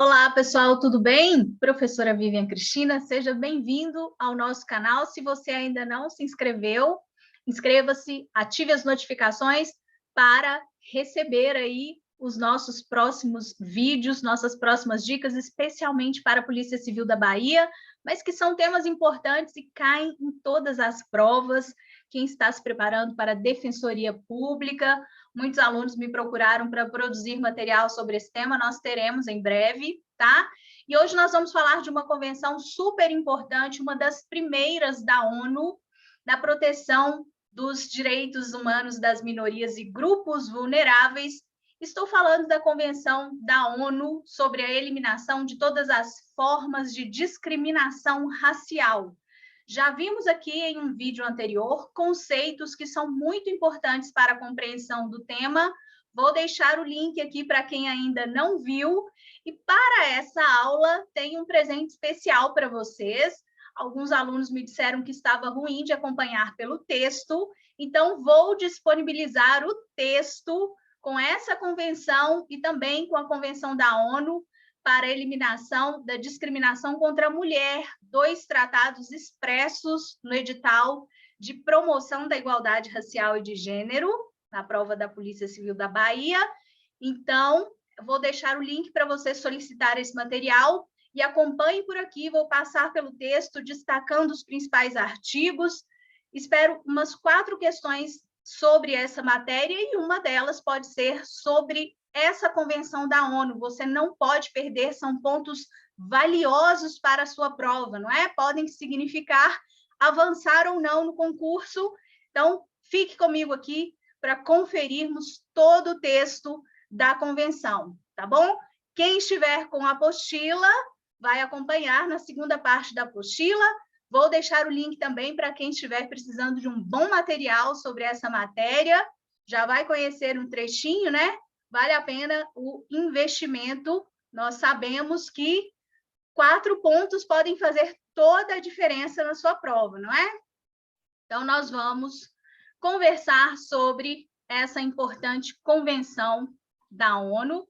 Olá, pessoal, tudo bem? Professora Vivian Cristina, seja bem-vindo ao nosso canal. Se você ainda não se inscreveu, inscreva-se, ative as notificações para receber aí os nossos próximos vídeos, nossas próximas dicas, especialmente para a Polícia Civil da Bahia, mas que são temas importantes e caem em todas as provas. Quem está se preparando para a Defensoria Pública, muitos alunos me procuraram para produzir material sobre esse tema, nós teremos em breve, tá? E hoje nós vamos falar de uma convenção super importante, uma das primeiras da ONU, na proteção dos direitos humanos das minorias e grupos vulneráveis. Estou falando da Convenção da ONU sobre a eliminação de todas as formas de discriminação racial. Já vimos aqui em um vídeo anterior conceitos que são muito importantes para a compreensão do tema. Vou deixar o link aqui para quem ainda não viu. E para essa aula, tem um presente especial para vocês. Alguns alunos me disseram que estava ruim de acompanhar pelo texto, então vou disponibilizar o texto com essa convenção e também com a Convenção da ONU para a eliminação da discriminação contra a mulher, 2 tratados expressos no edital de promoção da igualdade racial e de gênero, na prova da Polícia Civil da Bahia. Então, eu vou deixar o link para você solicitar esse material e acompanhe por aqui, vou passar pelo texto, destacando os principais artigos. Espero umas 4 questões sobre essa matéria e uma delas pode ser sobre essa convenção da ONU. Você não pode perder, são pontos valiosos para a sua prova, não é? Podem significar avançar ou não no concurso. Então, fique comigo aqui para conferirmos todo o texto da convenção, tá bom? Quem estiver com a apostila vai acompanhar na segunda parte da apostila. Vou deixar o link também para quem estiver precisando de um bom material sobre essa matéria. Já vai conhecer um trechinho, né? Vale a pena o investimento. Nós sabemos que 4 pontos podem fazer toda a diferença na sua prova, não é? Então, nós vamos conversar sobre essa importante convenção da ONU.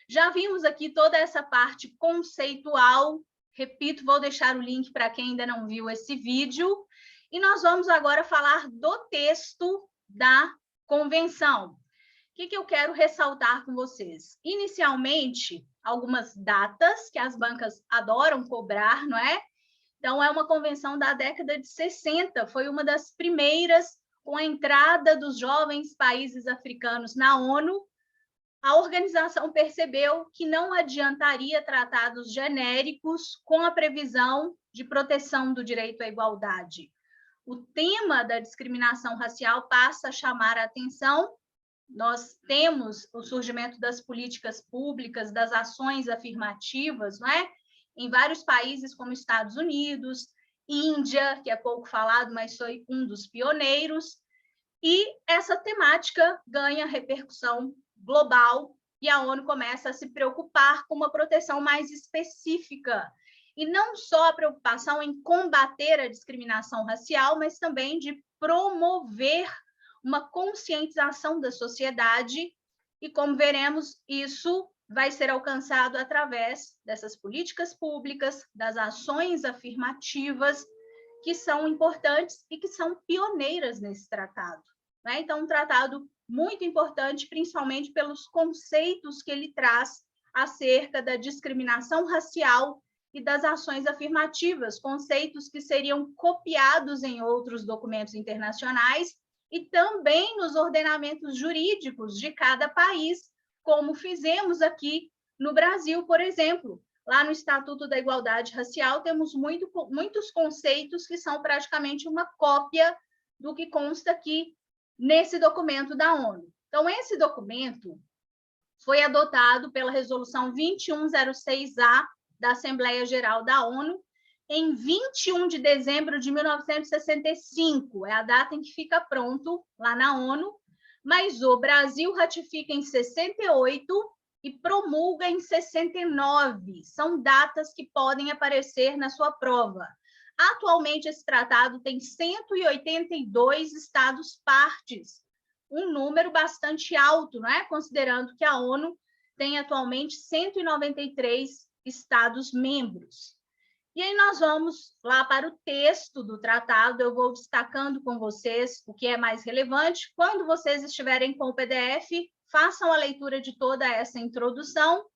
Já vimos aqui toda essa parte conceitual. Repito, vou deixar o link para quem ainda não viu esse vídeo. E nós vamos agora falar do texto da convenção. O que eu quero ressaltar com vocês? Inicialmente, algumas datas que as bancas adoram cobrar, não é? Então, é uma convenção da década de 60, foi uma das primeiras com a entrada dos jovens países africanos na ONU. A organização percebeu que não adiantaria tratados genéricos com a previsão de proteção do direito à igualdade. O tema da discriminação racial passa a chamar a atenção. Nós temos o surgimento das políticas públicas, das ações afirmativas, não é? Em vários países como Estados Unidos, Índia, que é pouco falado, mas foi um dos pioneiros, e essa temática ganha repercussão global e a ONU começa a se preocupar com uma proteção mais específica. E não só a preocupação em combater a discriminação racial, mas também de promover uma conscientização da sociedade. E, como veremos, isso vai ser alcançado através dessas políticas públicas, das ações afirmativas, que são importantes e que são pioneiras nesse tratado, né? Então, um tratado muito importante, principalmente pelos conceitos que ele traz acerca da discriminação racial e das ações afirmativas, conceitos que seriam copiados em outros documentos internacionais e também nos ordenamentos jurídicos de cada país, como fizemos aqui no Brasil, por exemplo. Lá no Estatuto da Igualdade Racial, temos muitos conceitos que são praticamente uma cópia do que consta aqui nesse documento da ONU. Então, esse documento foi adotado pela Resolução 2106A da Assembleia Geral da ONU em 21 de dezembro de 1965. É a data em que fica pronto lá na ONU, mas o Brasil ratifica em 68 e promulga em 69. São datas que podem aparecer na sua prova. Atualmente, esse tratado tem 182 estados-partes, um número bastante alto, não é? Considerando que a ONU tem atualmente 193 Estados-membros. E aí nós vamos lá para o texto do tratado, eu vou destacando com vocês o que é mais relevante. Quando vocês estiverem com o PDF, façam a leitura de toda essa introdução,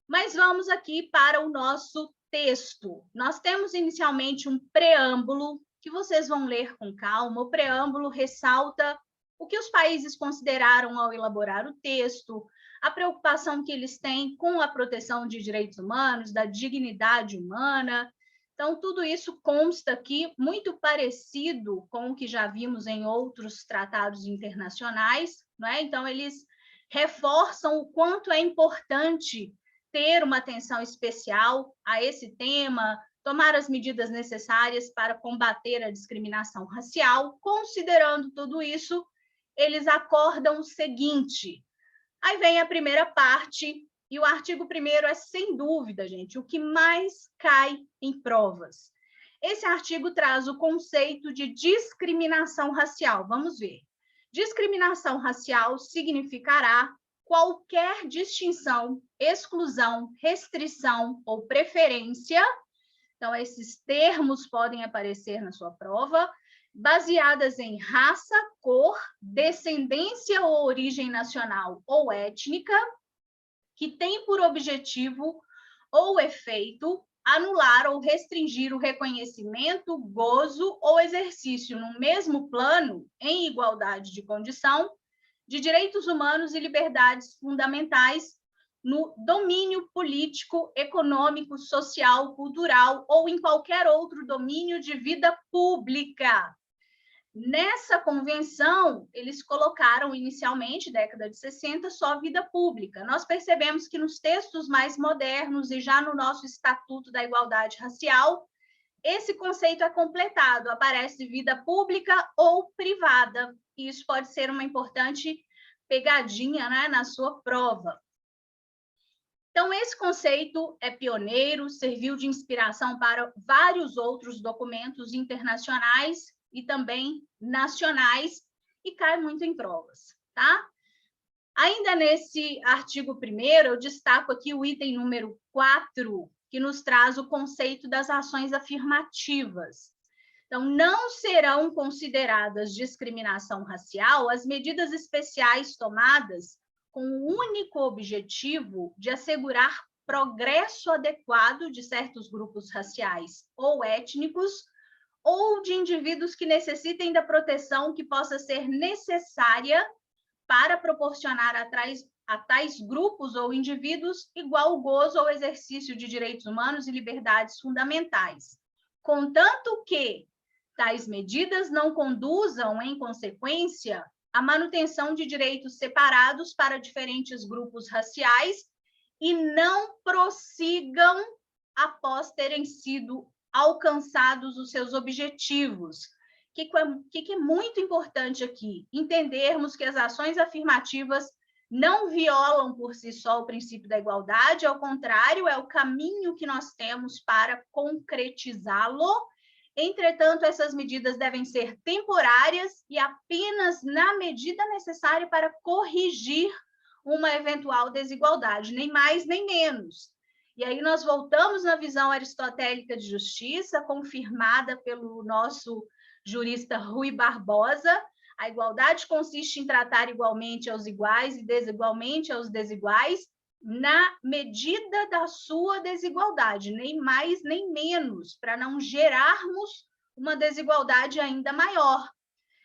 mas vamos aqui para o nosso texto. Nós temos inicialmente um preâmbulo, que vocês vão ler com calma. O preâmbulo ressalta o que os países consideraram ao elaborar o texto, a preocupação que eles têm com a proteção de direitos humanos, da dignidade humana. Então, tudo isso consta aqui, muito parecido com o que já vimos em outros tratados internacionais, não é? Então, eles reforçam o quanto é importante ter uma atenção especial a esse tema, tomar as medidas necessárias para combater a discriminação racial. Considerando tudo isso, eles acordam o seguinte. Aí vem a primeira parte, e o artigo 1º é, sem dúvida, gente, o que mais cai em provas. Esse artigo traz o conceito de discriminação racial. Vamos ver. Discriminação racial significará qualquer distinção, exclusão, restrição ou preferência. Então, esses termos podem aparecer na sua prova, baseadas em raça, cor, descendência ou origem nacional ou étnica, que tem por objetivo ou efeito anular ou restringir o reconhecimento, gozo ou exercício no mesmo plano, em igualdade de condição, de direitos humanos e liberdades fundamentais no domínio político, econômico, social, cultural ou em qualquer outro domínio de vida pública. Nessa convenção, eles colocaram inicialmente, década de 60, só vida pública. Nós percebemos que nos textos mais modernos e já no nosso Estatuto da Igualdade Racial, esse conceito é completado, aparece vida pública ou privada. E isso pode ser uma importante pegadinha, né, na sua prova. Então, esse conceito é pioneiro, serviu de inspiração para vários outros documentos internacionais e também nacionais, e cai muito em provas, tá? Ainda nesse artigo 1º, eu destaco aqui o item número 4, que nos traz o conceito das ações afirmativas. Então, não serão consideradas discriminação racial as medidas especiais tomadas com o único objetivo de assegurar progresso adequado de certos grupos raciais ou étnicos, ou de indivíduos que necessitem da proteção que possa ser necessária para proporcionar a tais grupos ou indivíduos igual gozo ou exercício de direitos humanos e liberdades fundamentais, contanto que tais medidas não conduzam, em consequência, à manutenção de direitos separados para diferentes grupos raciais e não prossigam após terem sido alcançados os seus objetivos. O que é muito importante aqui? Entendermos que as ações afirmativas não violam por si só o princípio da igualdade, ao contrário, é o caminho que nós temos para concretizá-lo. Entretanto, essas medidas devem ser temporárias e apenas na medida necessária para corrigir uma eventual desigualdade, nem mais nem menos. E aí nós voltamos na visão aristotélica de justiça, confirmada pelo nosso jurista Rui Barbosa. A igualdade consiste em tratar igualmente aos iguais e desigualmente aos desiguais, na medida da sua desigualdade, nem mais nem menos, para não gerarmos uma desigualdade ainda maior.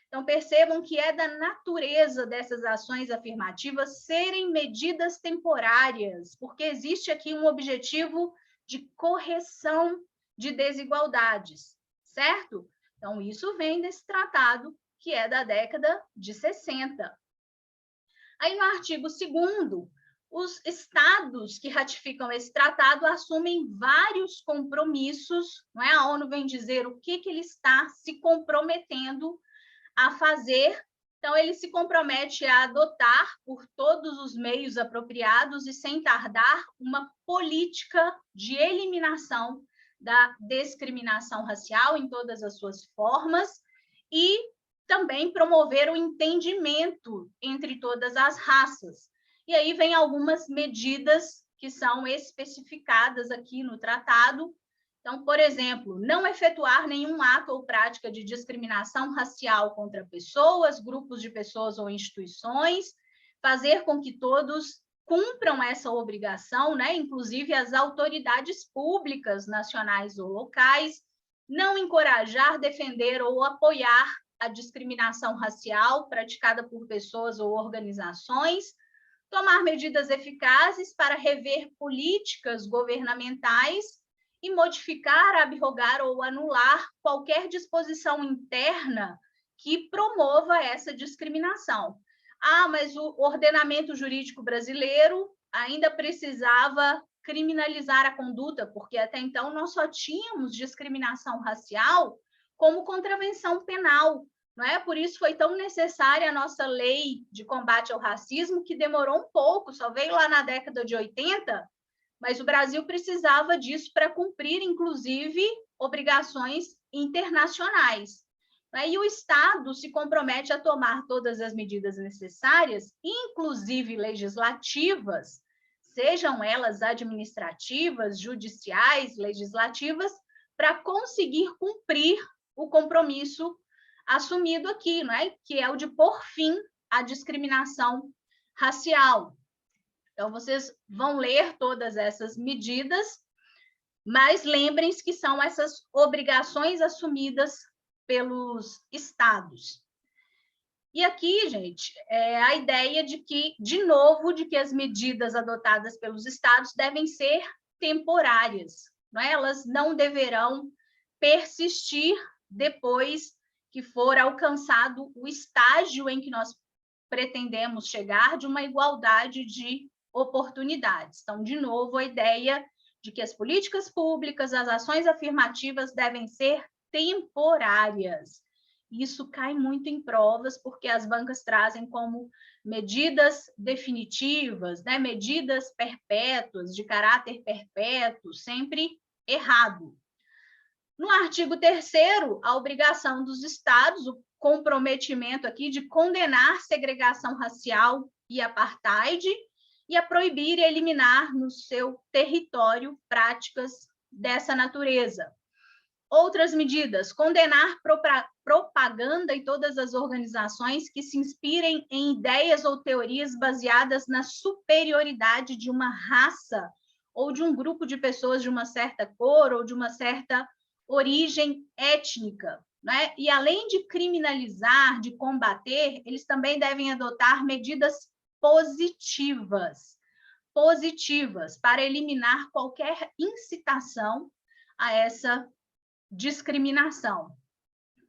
Então, percebam que é da natureza dessas ações afirmativas serem medidas temporárias, porque existe aqui um objetivo de correção de desigualdades, certo? Então, isso vem desse tratado, que é da década de 60. Aí, no artigo 2º, os estados que ratificam esse tratado assumem vários compromissos, não é? A ONU vem dizer o que ele está se comprometendo a fazer. Então, ele se compromete a adotar, por todos os meios apropriados e sem tardar, uma política de eliminação da discriminação racial em todas as suas formas e também promover o entendimento entre todas as raças. E aí vem algumas medidas que são especificadas aqui no tratado. Então, por exemplo, não efetuar nenhum ato ou prática de discriminação racial contra pessoas, grupos de pessoas ou instituições, fazer com que todos cumpram essa obrigação, né? Inclusive as autoridades públicas, nacionais ou locais, não encorajar, defender ou apoiar a discriminação racial praticada por pessoas ou organizações, tomar medidas eficazes para rever políticas governamentais e modificar, abrogar ou anular qualquer disposição interna que promova essa discriminação. Ah, mas o ordenamento jurídico brasileiro ainda precisava criminalizar a conduta, porque até então nós só tínhamos discriminação racial como contravenção penal, não é? Por isso foi tão necessária a nossa lei de combate ao racismo, que demorou um pouco, só veio lá na década de 80, mas o Brasil precisava disso para cumprir, inclusive, obrigações internacionais. E o Estado se compromete a tomar todas as medidas necessárias, inclusive legislativas, sejam elas administrativas, judiciais, legislativas, para conseguir cumprir o compromisso assumido aqui, que é o de pôr fim à discriminação racial. Então, vocês vão ler todas essas medidas, mas lembrem-se que são essas obrigações assumidas pelos estados. E aqui, gente, é a ideia de que, de novo, de que as medidas adotadas pelos estados devem ser temporárias, não é? Elas não deverão persistir depois que for alcançado o estágio em que nós pretendemos chegar de uma igualdade de oportunidades. Então, de novo, a ideia de que as políticas públicas, as ações afirmativas devem ser temporárias. Isso cai muito em provas, porque as bancas trazem como medidas definitivas, né? Medidas perpétuas, de caráter perpétuo, sempre errado. No artigo 3º, a obrigação dos estados, o comprometimento aqui de condenar segregação racial e apartheid, e a proibir e eliminar no seu território práticas dessa natureza. Outras medidas: condenar propaganda e todas as organizações que se inspirem em ideias ou teorias baseadas na superioridade de uma raça ou de um grupo de pessoas de uma certa cor ou de uma certa origem étnica, né? E além de criminalizar, de combater, eles também devem adotar medidas positivas para eliminar qualquer incitação a essa discriminação.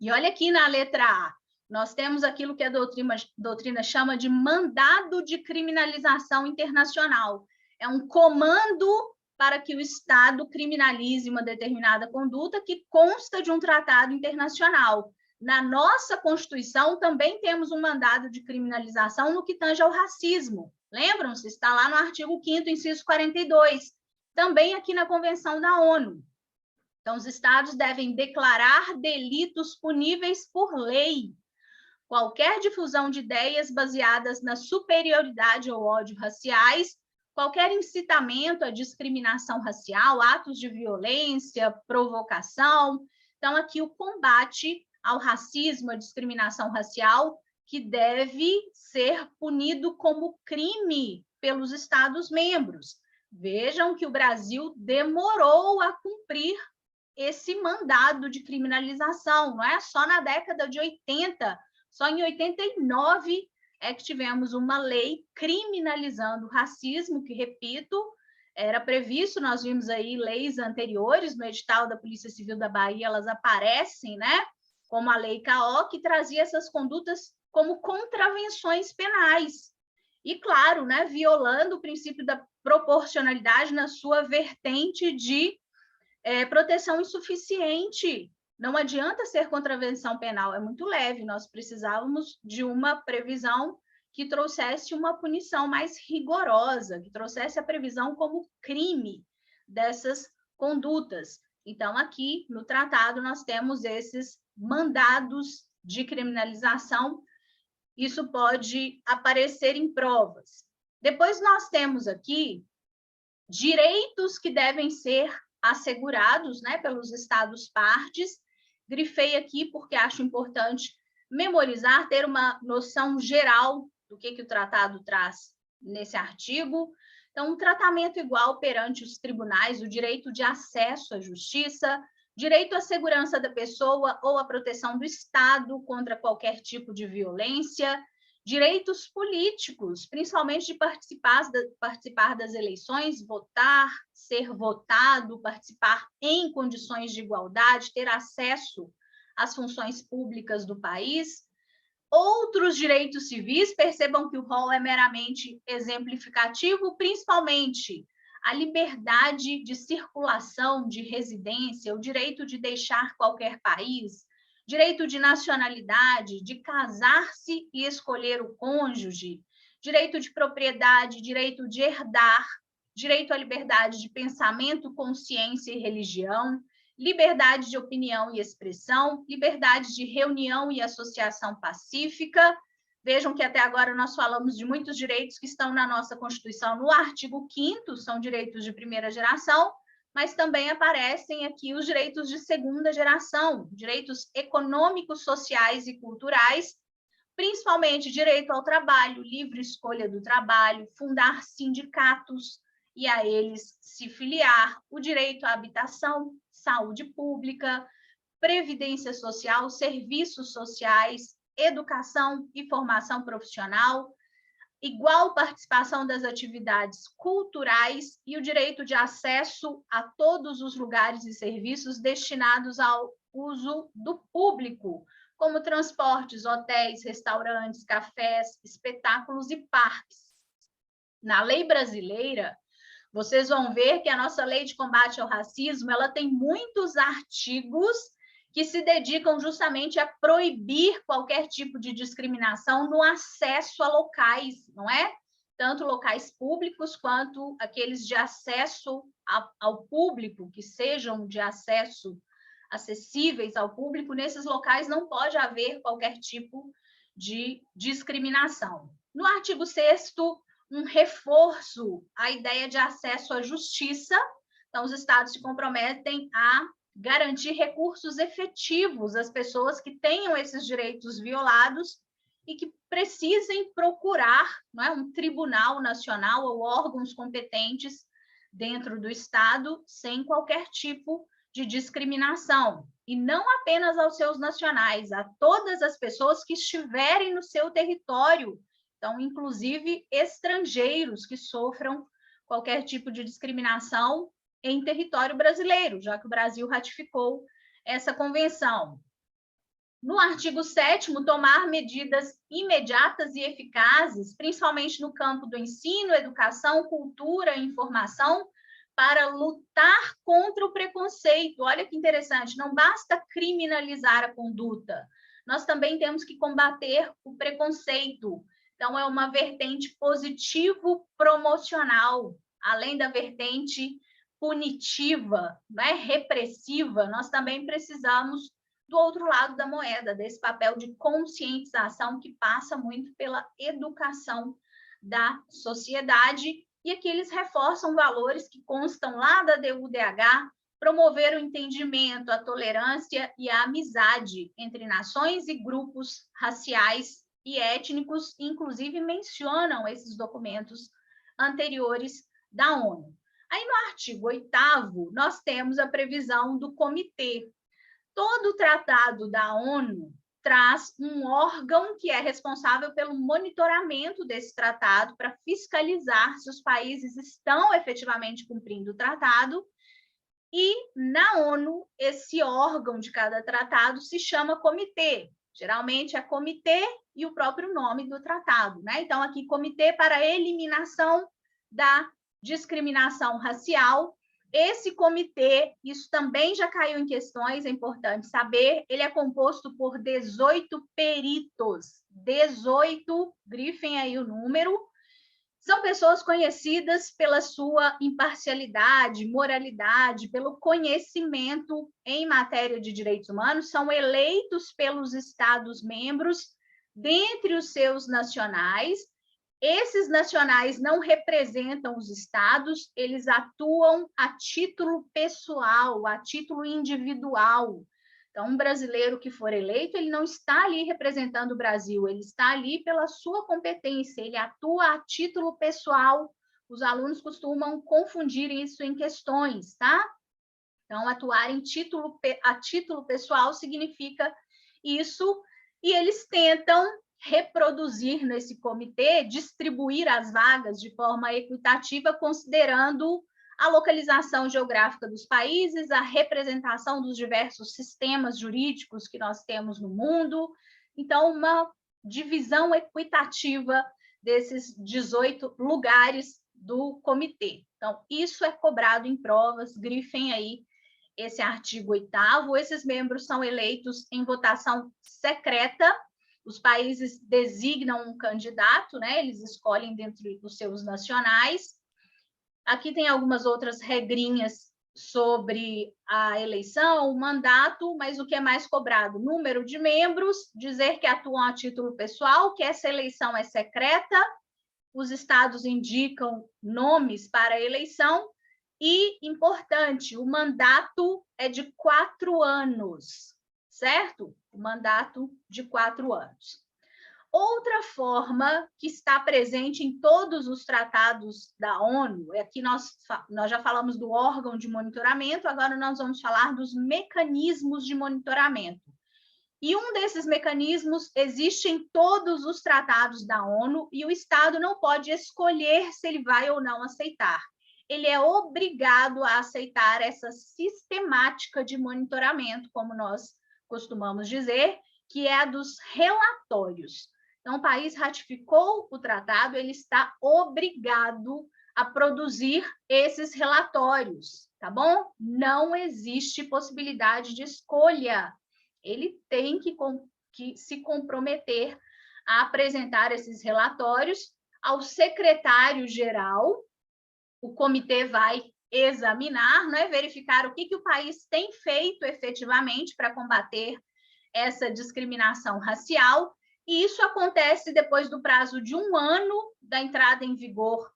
E olha aqui na letra A, nós temos aquilo que a doutrina chama de mandado de criminalização internacional. É um comando para que o Estado criminalize uma determinada conduta que consta de um tratado internacional. Na nossa Constituição também temos um mandado de criminalização no que tange ao racismo. Lembram-se? Está lá no artigo 5º, inciso 42. Também aqui na Convenção da ONU. Então, os estados devem declarar delitos puníveis por lei. Qualquer difusão de ideias baseadas na superioridade ou ódio raciais, qualquer incitamento à discriminação racial, atos de violência, provocação. Então, aqui o combate ao racismo, à discriminação racial, que deve ser punido como crime pelos Estados-membros. Vejam que o Brasil demorou a cumprir esse mandado de criminalização, não é? Só na década de 80, só em 89 é que tivemos uma lei criminalizando o racismo, que, repito, era previsto, nós vimos aí leis anteriores, no edital da Polícia Civil da Bahia, elas aparecem, né? Como a Lei CAO, que trazia essas condutas como contravenções penais. E, claro, né, violando o princípio da proporcionalidade na sua vertente de proteção insuficiente. Não adianta ser contravenção penal, é muito leve, nós precisávamos de uma previsão que trouxesse uma punição mais rigorosa, que trouxesse a previsão como crime dessas condutas. Então, aqui no tratado, nós temos esses mandados de criminalização, isso pode aparecer em provas. Depois, nós temos aqui direitos que devem ser assegurados, né, pelos Estados partes. Grifei aqui porque acho importante memorizar, ter uma noção geral do que o tratado traz nesse artigo. Então, um tratamento igual perante os tribunais, o direito de acesso à justiça, direito à segurança da pessoa ou à proteção do Estado contra qualquer tipo de violência, direitos políticos, principalmente de participar das eleições, votar, ser votado, participar em condições de igualdade, ter acesso às funções públicas do país. Outros direitos civis, percebam que o rol é meramente exemplificativo, principalmente a liberdade de circulação, de residência, o direito de deixar qualquer país, direito de nacionalidade, de casar-se e escolher o cônjuge, direito de propriedade, direito de herdar, direito à liberdade de pensamento, consciência e religião, liberdade de opinião e expressão, liberdade de reunião e associação pacífica. Vejam que até agora nós falamos de muitos direitos que estão na nossa Constituição no artigo 5º, são direitos de primeira geração, mas também aparecem aqui os direitos de segunda geração, direitos econômicos, sociais e culturais, principalmente direito ao trabalho, livre escolha do trabalho, fundar sindicatos e a eles se filiar, o direito à habitação, saúde pública, previdência social, serviços sociais, educação e formação profissional, igual participação das atividades culturais e o direito de acesso a todos os lugares e serviços destinados ao uso do público, como transportes, hotéis, restaurantes, cafés, espetáculos e parques. Na lei brasileira, vocês vão ver que a nossa lei de combate ao racismo, ela tem muitos artigos que se dedicam justamente a proibir qualquer tipo de discriminação no acesso a locais, não é? Tanto locais públicos quanto aqueles de acesso ao público, que sejam de acesso acessíveis ao público, nesses locais não pode haver qualquer tipo de discriminação. No artigo 6º, um reforço à ideia de acesso à justiça. Então, os estados se comprometem a garantir recursos efetivos às pessoas que tenham esses direitos violados e que precisem procurar, não é, um tribunal nacional ou órgãos competentes dentro do estado sem qualquer tipo de discriminação. E não apenas aos seus nacionais, a todas as pessoas que estiverem no seu território. Então, inclusive estrangeiros que sofram qualquer tipo de discriminação em território brasileiro, já que o Brasil ratificou essa convenção. No artigo 7º, tomar medidas imediatas e eficazes, principalmente no campo do ensino, educação, cultura e informação, para lutar contra o preconceito. Olha que interessante, não basta criminalizar a conduta, nós também temos que combater o preconceito. Então, é uma vertente positivo-promocional, além da vertente punitiva, né, repressiva, nós também precisamos do outro lado da moeda, desse papel de conscientização que passa muito pela educação da sociedade, e aqui eles reforçam valores que constam lá da DUDH, promover o entendimento, a tolerância e a amizade entre nações e grupos raciais e étnicos, inclusive mencionam esses documentos anteriores da ONU. Aí, no artigo 8º, nós temos a previsão do comitê. Todo o tratado da ONU traz um órgão que é responsável pelo monitoramento desse tratado para fiscalizar se os países estão efetivamente cumprindo o tratado. E, na ONU, esse órgão de cada tratado se chama comitê. Geralmente é comitê e o próprio nome do tratado, né? Então, aqui, Comitê para a Eliminação da Discriminação Racial. Esse comitê, isso também já caiu em questões, é importante saber, ele é composto por 18 peritos, 18, grifem aí o número, são pessoas conhecidas pela sua imparcialidade, moralidade, pelo conhecimento em matéria de direitos humanos, são eleitos pelos Estados-membros, dentre os seus nacionais. Esses nacionais não representam os estados, eles atuam a título pessoal, a título individual. Então, um brasileiro que for eleito, ele não está ali representando o Brasil, ele está ali pela sua competência, ele atua a título pessoal. Os alunos costumam confundir isso em questões, tá? Então, atuar a título pessoal significa isso, e eles tentam reproduzir nesse comitê, distribuir as vagas de forma equitativa, considerando a localização geográfica dos países, a representação dos diversos sistemas jurídicos que nós temos no mundo. Então, uma divisão equitativa desses 18 lugares do comitê. Então, isso é cobrado em provas, grifem aí esse artigo 8º. Esses membros são eleitos em votação secreta. Os países designam um candidato, né? Eles escolhem dentro dos seus nacionais. Aqui tem algumas outras regrinhas sobre a eleição, o mandato, mas o que é mais cobrado? Número de membros, dizer que atuam a título pessoal, que essa eleição é secreta, os estados indicam nomes para a eleição, e, importante, o mandato é de 4 anos, certo? O mandato de 4 anos. Outra forma que está presente em todos os tratados da ONU, aqui nós já falamos do órgão de monitoramento, agora nós vamos falar dos mecanismos de monitoramento. E um desses mecanismos existe em todos os tratados da ONU, e o Estado não pode escolher se ele vai ou não aceitar. Ele é obrigado a aceitar essa sistemática de monitoramento, como nós costumamos dizer, que é a dos relatórios. Então, o país ratificou o tratado, ele está obrigado a produzir esses relatórios, tá bom? Não existe possibilidade de escolha. Ele tem que se comprometer a apresentar esses relatórios ao secretário-geral. O comitê vai examinar, né, verificar o que o país tem feito efetivamente para combater essa discriminação racial, e isso acontece depois do prazo de 1 ano da entrada em vigor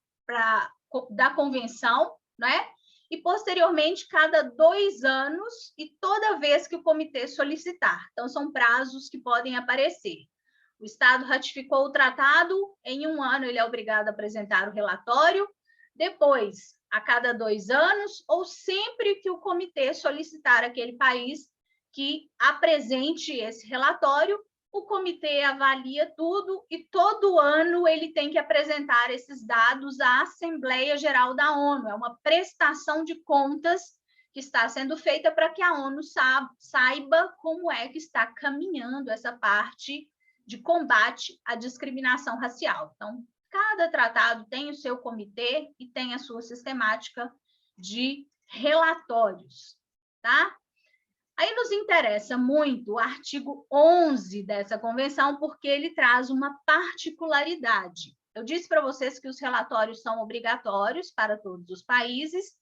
da convenção, né? E, posteriormente, cada 2 anos e toda vez que o comitê solicitar. Então, são prazos que podem aparecer. O Estado ratificou o tratado, em 1 ano ele é obrigado a apresentar o relatório, depois, a cada 2 anos, ou sempre que o comitê solicitar aquele país que apresente esse relatório, o comitê avalia tudo e todo ano ele tem que apresentar esses dados à Assembleia Geral da ONU. É uma prestação de contas que está sendo feita para que a ONU saiba como é que está caminhando essa parte de combate à discriminação racial. Então, cada tratado tem o seu comitê e tem a sua sistemática de relatórios, tá? Aí nos interessa muito o artigo 11 dessa convenção, porque ele traz uma particularidade. Eu disse para vocês que os relatórios são obrigatórios para todos os países,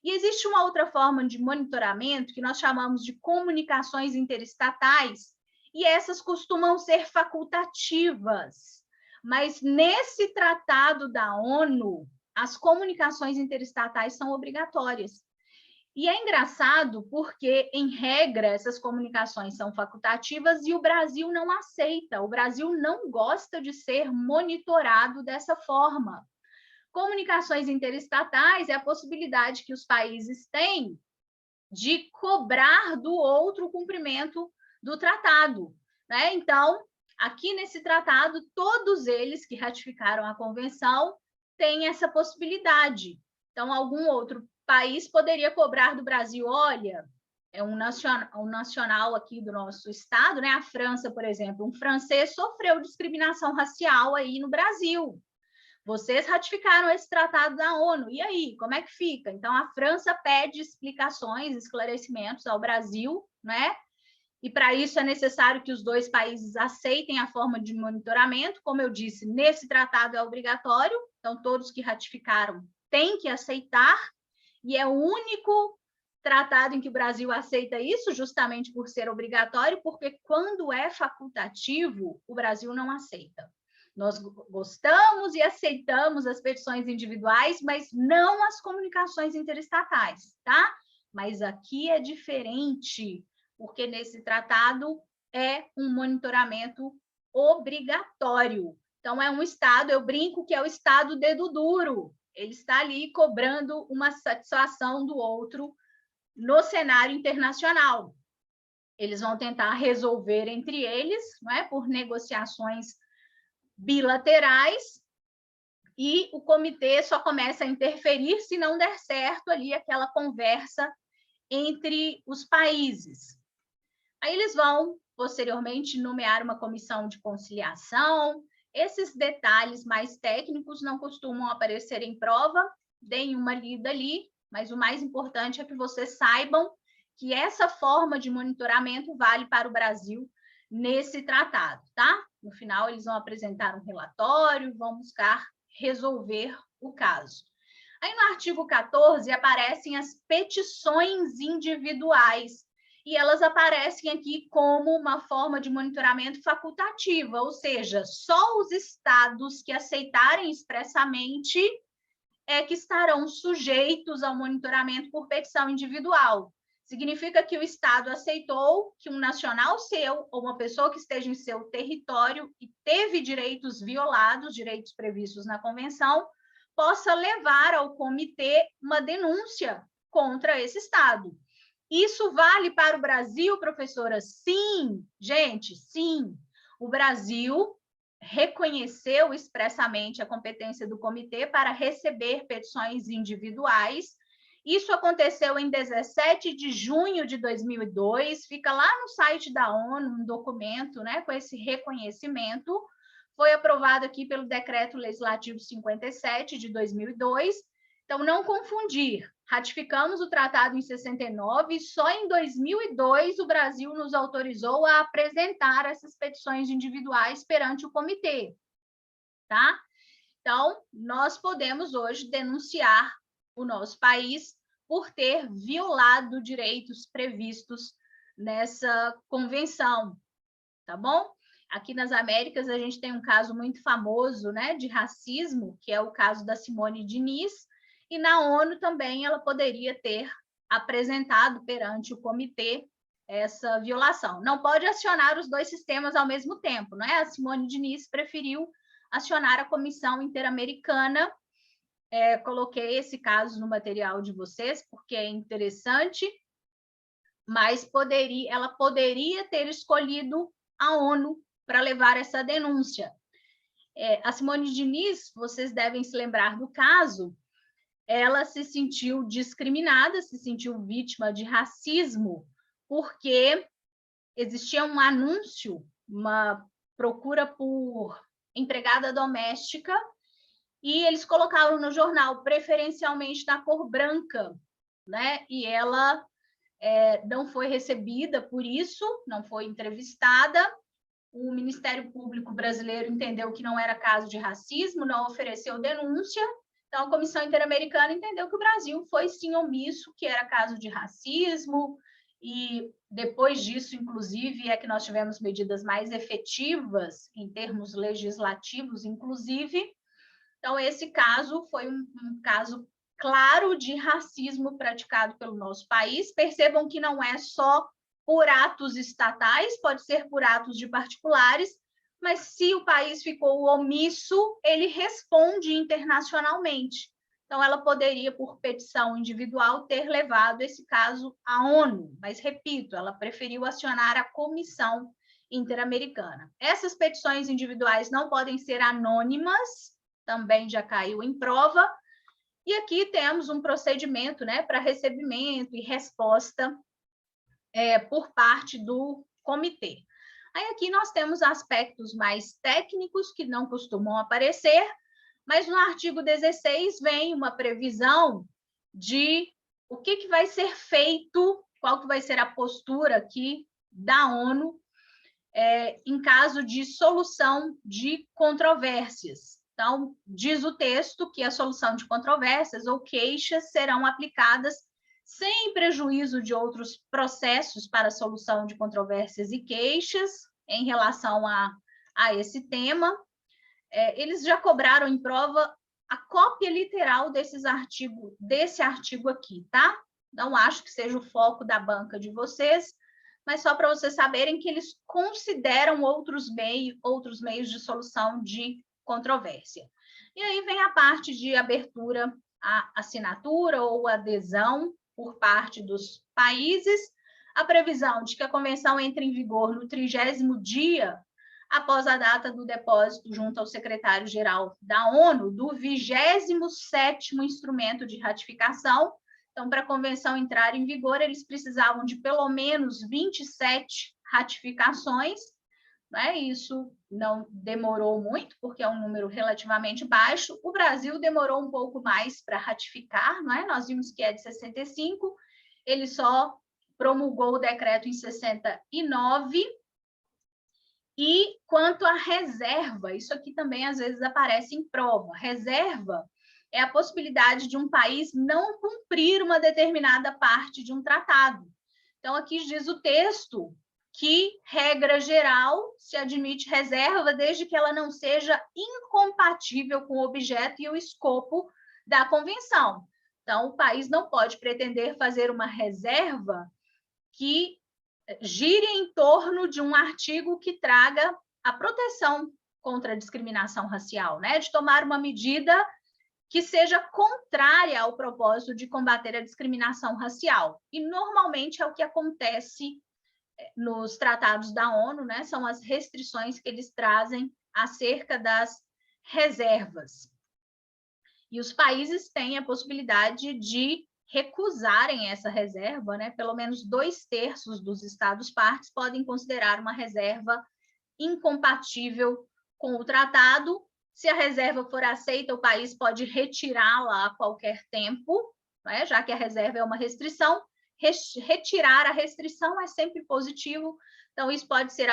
e existe uma outra forma de monitoramento que nós chamamos de comunicações interestatais, e essas costumam ser facultativas. Mas nesse tratado da ONU, as comunicações interestatais são obrigatórias. E é engraçado porque, em regra, essas comunicações são facultativas e o Brasil não aceita. O Brasil não gosta de ser monitorado dessa forma. Comunicações interestatais é a possibilidade que os países têm de cobrar do outro o cumprimento do tratado, né? Então, aqui nesse tratado, todos eles que ratificaram a convenção têm essa possibilidade. Então, algum outro país poderia cobrar do Brasil, olha, é um nacional aqui do nosso estado, né? A França, por exemplo, um francês sofreu discriminação racial aí no Brasil. Vocês ratificaram esse tratado da ONU, e aí, como é que fica? Então, a França pede explicações, esclarecimentos ao Brasil, né? E para isso é necessário que os 2 países aceitem a forma de monitoramento. Como eu disse, nesse tratado é obrigatório, então todos que ratificaram têm que aceitar, e é o único tratado em que o Brasil aceita isso, justamente por ser obrigatório, porque quando é facultativo, o Brasil não aceita. Nós gostamos e aceitamos as petições individuais, mas não as comunicações interestatais, tá? Mas aqui é diferente, porque nesse tratado é um monitoramento obrigatório. Então, é um Estado, eu brinco que é o Estado dedo duro. Ele está ali cobrando uma satisfação do outro no cenário internacional. Eles vão tentar resolver entre eles, não é, por negociações bilaterais, e o comitê só começa a interferir se não der certo ali aquela conversa entre os países. Aí eles vão, posteriormente, nomear uma comissão de conciliação. Esses detalhes mais técnicos não costumam aparecer em prova, deem uma lida ali, mas o mais importante é que vocês saibam que essa forma de monitoramento vale para o Brasil nesse tratado, tá? No final, eles vão apresentar um relatório, vão buscar resolver o caso. Aí, no artigo 14, aparecem as petições individuais, e elas aparecem aqui como uma forma de monitoramento facultativa, ou seja, só os estados que aceitarem expressamente é que estarão sujeitos ao monitoramento por petição individual. Significa que o Estado aceitou que um nacional seu ou uma pessoa que esteja em seu território e teve direitos violados, direitos previstos na Convenção, possa levar ao comitê uma denúncia contra esse Estado. Isso vale para o Brasil, professora? Sim, gente, sim. O Brasil reconheceu expressamente a competência do comitê para receber petições individuais. Isso aconteceu em 17 de junho de 2002, fica lá no site da ONU, um documento, né, com esse reconhecimento. Foi aprovado aqui pelo Decreto Legislativo 57 de 2002. Então, não confundir. Ratificamos o tratado em 69 e só em 2002 o Brasil nos autorizou a apresentar essas petições individuais perante o comitê, tá? Então, nós podemos hoje denunciar o nosso país por ter violado direitos previstos nessa convenção, tá bom? Aqui nas Américas, a gente tem um caso muito famoso, né, de racismo, que é o caso da Simone Diniz, e na ONU também ela poderia ter apresentado perante o comitê essa violação. Não pode acionar os dois sistemas ao mesmo tempo, não é? A Simone Diniz preferiu acionar a Comissão Interamericana. Coloquei esse caso no material de vocês, porque é interessante, mas ela poderia ter escolhido a ONU para levar essa denúncia. A Simone Diniz, vocês devem se lembrar do caso, ela se sentiu discriminada, se sentiu vítima de racismo, porque existia um anúncio, uma procura por empregada doméstica, e eles colocaram no jornal, preferencialmente na cor branca, né? E ela não foi recebida por isso, não foi entrevistada. O Ministério Público brasileiro entendeu que não era caso de racismo, não ofereceu denúncia. Então, a Comissão Interamericana entendeu que o Brasil foi, sim, omisso, que era caso de racismo, e depois disso, inclusive, é que nós tivemos medidas mais efetivas em termos legislativos, inclusive. Então, esse caso foi um caso claro de racismo praticado pelo nosso país. Percebam que não é só por atos estatais, pode ser por atos de particulares, mas se o país ficou omisso, ele responde internacionalmente. Então, ela poderia, por petição individual, ter levado esse caso à ONU, mas, repito, ela preferiu acionar a Comissão Interamericana. Essas petições individuais não podem ser anônimas, também já caiu em prova, e aqui temos um procedimento, né, para recebimento e resposta por parte do comitê. Aí aqui nós temos aspectos mais técnicos que não costumam aparecer, mas no artigo 16 vem uma previsão de o que vai ser feito, qual que vai ser a postura aqui da ONU em caso de solução de controvérsias. Então, diz o texto que a solução de controvérsias ou queixas serão aplicadas sem prejuízo de outros processos para a solução de controvérsias e queixas em relação a esse tema. eles já cobraram em prova a cópia literal desse artigo aqui, tá? Não acho que seja o foco da banca de vocês, mas só para vocês saberem que eles consideram outros meios de solução de controvérsia. E aí vem a parte de abertura à assinatura ou adesão por parte dos países, a previsão de que a convenção entre em vigor no 30º dia após a data do depósito junto ao secretário-geral da ONU, do 27º instrumento de ratificação. Então, para a convenção entrar em vigor, eles precisavam de pelo menos 27 ratificações, né? Isso não demorou muito, porque é um número relativamente baixo. O Brasil demorou um pouco mais para ratificar, não é? Nós vimos que é de 65, ele só promulgou o decreto em 69. E quanto à reserva, isso aqui também às vezes aparece em prova. Reserva é a possibilidade de um país não cumprir uma determinada parte de um tratado. Então, aqui diz o texto que, regra geral, se admite reserva desde que ela não seja incompatível com o objeto e o escopo da convenção. Então, o país não pode pretender fazer uma reserva que gire em torno de um artigo que traga a proteção contra a discriminação racial, né? De tomar uma medida que seja contrária ao propósito de combater a discriminação racial. E normalmente é o que acontece nos tratados da ONU, né? São as restrições que eles trazem acerca das reservas. E os países têm a possibilidade de recusarem essa reserva, né? Pelo menos 2/3 dos Estados-partes podem considerar uma reserva incompatível com o tratado. Se a reserva for aceita, o país pode retirá-la a qualquer tempo, né? Já que a reserva é uma restrição. Retirar a restrição é sempre positivo, então isso pode ser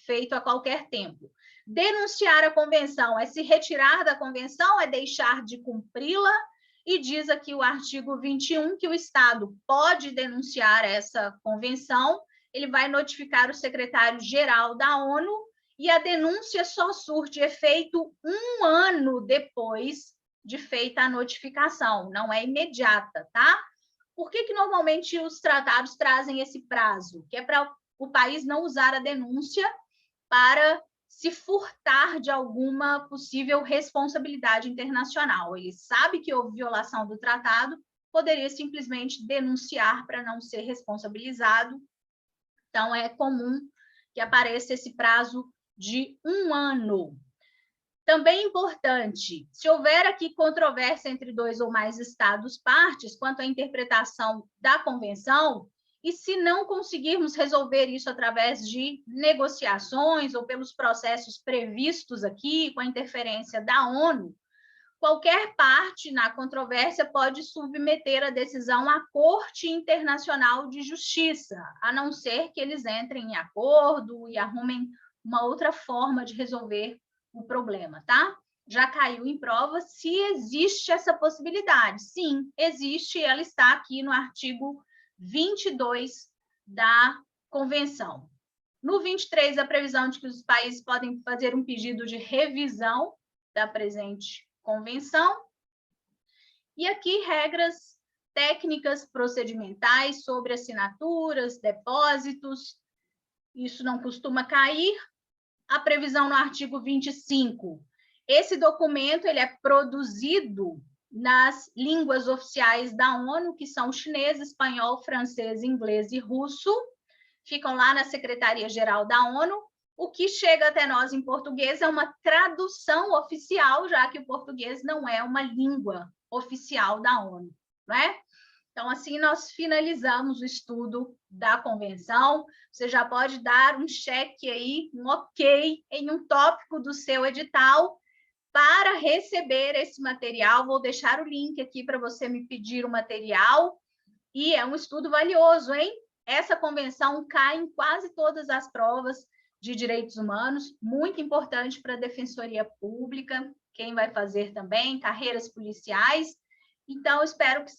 feito a qualquer tempo. Denunciar a convenção é se retirar da convenção, é deixar de cumpri-la, e diz aqui o artigo 21 que o Estado pode denunciar essa convenção, ele vai notificar o secretário-geral da ONU, e a denúncia só surte efeito 1 ano depois de feita a notificação, não é imediata, tá? Por que normalmente os tratados trazem esse prazo? Que é para o país não usar a denúncia para se furtar de alguma possível responsabilidade internacional. Ele sabe que houve violação do tratado, poderia simplesmente denunciar para não ser responsabilizado. Então, é comum que apareça esse prazo de 1 ano. Também importante, se houver aqui controvérsia entre 2 ou mais Estados-partes quanto à interpretação da convenção, e se não conseguirmos resolver isso através de negociações ou pelos processos previstos aqui, com a interferência da ONU, qualquer parte na controvérsia pode submeter a decisão à Corte Internacional de Justiça, a não ser que eles entrem em acordo e arrumem uma outra forma de resolver o problema, tá? Já caiu em prova se existe essa possibilidade. Sim, existe, ela está aqui no artigo 22 da Convenção. No 23, a previsão de que os países podem fazer um pedido de revisão da presente convenção. E aqui, regras técnicas procedimentais sobre assinaturas, depósitos. Isso não costuma cair. A previsão no artigo 25. Esse documento ele é produzido nas línguas oficiais da ONU, que são chinês, espanhol, francês, inglês e russo. Ficam lá na Secretaria-Geral da ONU. O que chega até nós em português é uma tradução oficial, já que o português não é uma língua oficial da ONU, não é? Então, assim, nós finalizamos o estudo da convenção. Você já pode dar um cheque aí, um ok, em um tópico do seu edital para receber esse material. Vou deixar o link aqui para você me pedir o material. E é um estudo valioso, hein? Essa convenção cai em quase todas as provas de direitos humanos, muito importante para a Defensoria Pública, quem vai fazer também, carreiras policiais. Então, espero que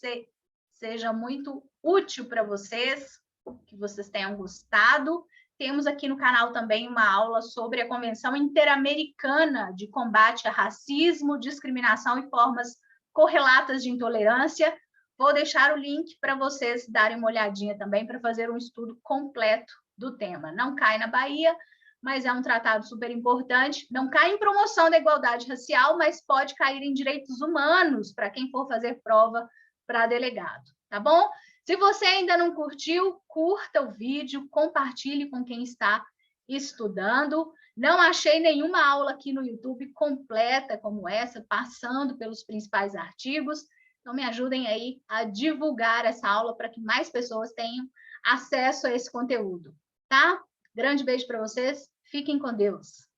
seja muito útil para vocês, que vocês tenham gostado. temos aqui no canal também uma aula sobre a Convenção Interamericana de Combate a Racismo, Discriminação e Formas Correlatas de Intolerância. Vou deixar o link para vocês darem uma olhadinha também para fazer um estudo completo do tema. Não cai na Bahia, mas é um tratado super importante. Não cai em promoção da igualdade racial, mas pode cair em direitos humanos para quem for fazer prova para delegado, tá bom? Se você ainda não curtiu, curta o vídeo, compartilhe com quem está estudando. Não achei nenhuma aula aqui no YouTube completa como essa, passando pelos principais artigos. Então, me ajudem aí a divulgar essa aula para que mais pessoas tenham acesso a esse conteúdo, tá? Grande beijo para vocês. Fiquem com Deus.